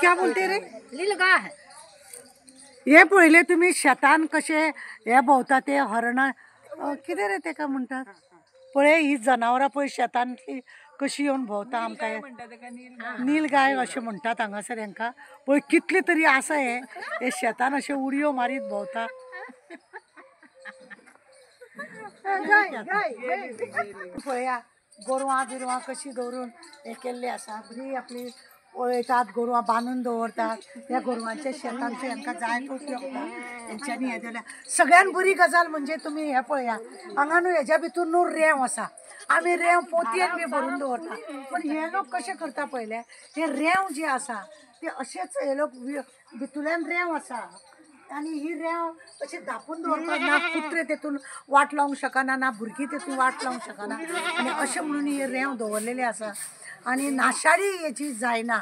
क्या बोलते रे? नीलगाय है। हे पहिले तुम्ही शेतान कसे हे भोवता ते हरण कितें रे तेका म्हणटात पळय ही जनावरां पळय शेतांतली कशी येवन भोवता आमकां नीलगाय अशें म्हणटात हांगासर हेंकां पळय कितले तरी आसा हे शेतान अशे उडयो मारीत भोवता पळया गोरवां बिरवां कशी दवरून हे केल्ली आसा बरी आपली पळयतात गोरवां बांदून दवरतात ह्या गोरवांच्या शेतांचो हांकां जाय तो उपयोग हेंच्यांनी हे दिल्या सगळ्यान बरी गजाल म्हणजे तुमी हे पळया हांगा न्हू हेज्या भितर न्हू रेंव आसा आमी रेंव पोतयेन बी भरून दवरता पण हे लोक कशें करता पळयले हे रेंव जे आसा ते अशेंच हे लोक भितुल्यान रेंव आसा आनी ही रेंव अशी धापून दवरतात ना कुत्रे तेतून वाट लावंक शकना ना भुरगीं तेतून वाट लावंक शकना आनी अशें म्हणून ही रेंव दवरलेली आसा आनी नाशाडी हेची जायना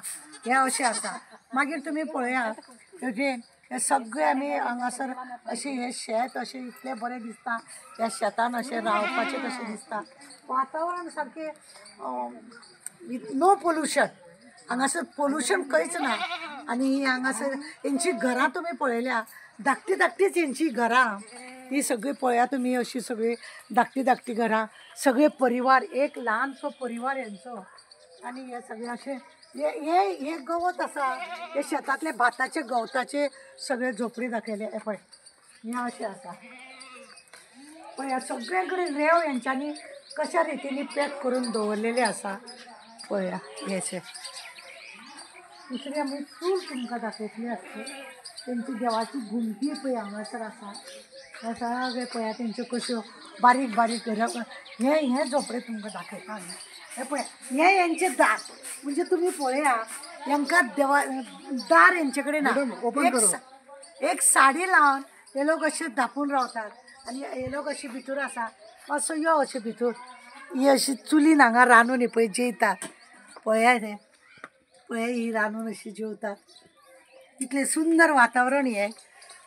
हे अशें आसा मागीर तुमी पळयात हे सगळे आमी हांगासर अशें हे शेत अशें इतलें बरें दिसता ह्या शेतान अशें रावपाचें कशें दिसता वातावरण सारकें नो पोल्युशन हांगासर पोल्युशन खंयच ना आनी ही हांगासर हेंची घरां तुमी पळयल्या धाकटी धाकटीच हेंची घरां ही सगळी पळया तुमी अशी सगळी धाकटी धाकटी घरां सगळे परिवार एक ल्हानसो परिवार हेंचो आनी हे सगळे अशें हे गवत आसा हे शेतांतले भाताचे गवताचे सगळे झोपडी दाखयले हे पळय हे अशें आसा पळय ह्या सगळे कडेन रेंव हेंच्यांनी कशा रितीनी पॅक करून दवरलेले आसा पळया हेचे दुसरी आमी चूल तुमकां दाखयतली आसता तेंची देवाची घुमटी पळय हांगासर आसा हे सगळे पळया तेंच्यो कश्यो बारीक बारीक हे झोपडे तुमकां दाखयता आमी हे पळय हे हेंचे दार म्हणजे तुमी पळया हेंकां देवा दार हेंचे कडेन ना एक साडी लावन हे लोक अशे धापून रावतात आनी हे लोक अशे भितर आसा असो यो अशे भितर ही अशी चुलीन हांगा रांदून पळय जेयतात पळया ते पळय ही रांदून अशी जेवतात इतलें सुंदर वातावरण हे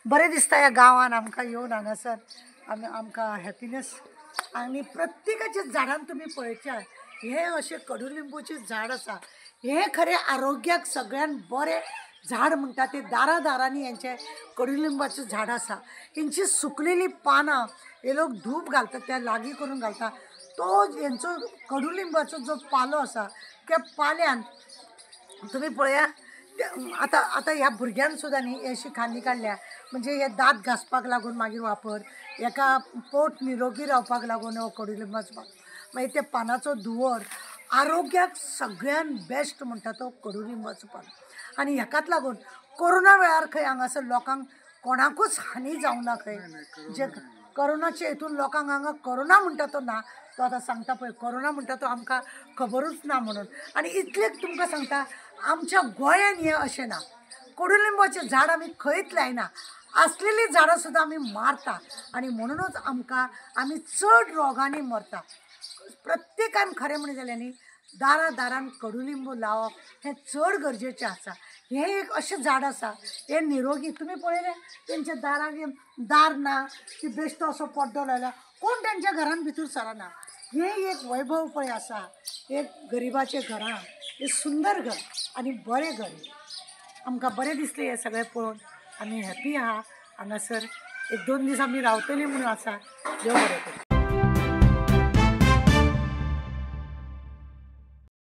बरें दिसता ह्या गांवान आमकां येवन हांगासर आमकां हॅपिनेस आनी प्रत्येकाच्या झाडान तुमी पळयच्या हे अशें कडुलिंबूचें झाड आसा हे खरें आरोग्याक सगळ्यान बरें झाड म्हणटा ते दारा दारांनी हेंचें कडुलिंबाचें झाड आसा हेंची सुकलेली पानां हे लोक धूप घालतात त्या लागीं करून घालता तो हेंचो कडुलिंबाचो जो पालो आसा त्या पाल्यान तुमी पळया आतां ह्या भुरग्यांक सुद्दां न्ही अशी खांदी काडल्या म्हणजे हे दांत घासपाक लागून मागीर वापर हेका पोट निरोगी रावपाक लागून हो कडुलिंबाचो मागीर ते पानाचो धुवर आरोग्याक सगळ्यान बेस्ट म्हणटा तो कडुलिंबाचो पालो आनी हेकाच लागून कोरोना वेळार खंय हांगासर लोकांक कोणाकूच हानी जावं ना खंय जे कोरोनाचे हितून लोकांक हांगा कोरोना म्हणटा तो ना तो आतां सांगता पळय कोरोना म्हणटा तो आमकां खबरूच ना म्हणून आनी इतलें तुमकां सांगता आमच्या गोंयान हें अशें ना कडुलिंबाचें झाड आमी खंयच लायना आसलेलीं झाडां सुद्दां आमी मारता आनी म्हणूनच आमी चड रोगांनी मरता प्रत्येकान खरें म्हणलें जाल्यार न्ही दारा दारान कडुलिंबू लावप हें चड गरजेचें आसा हें एक अशें झाड आसा हें निरोगी तुमी पळयलें तेंच्या दाराक दार ना की बेश्टो असो पड्डो लायला कोण तेंच्या घरान भितर सरना हें एक वैभव पळय आसा एक गरिबाचें घरां हें सुंदर घर आनी बरें घर आमकां बरें दिसलें हें सगळें पळोवन आमी हॅपी आहा हांगासर एक 2 दीस आमी रावतलीं म्हणून आसा देव बरें करूं.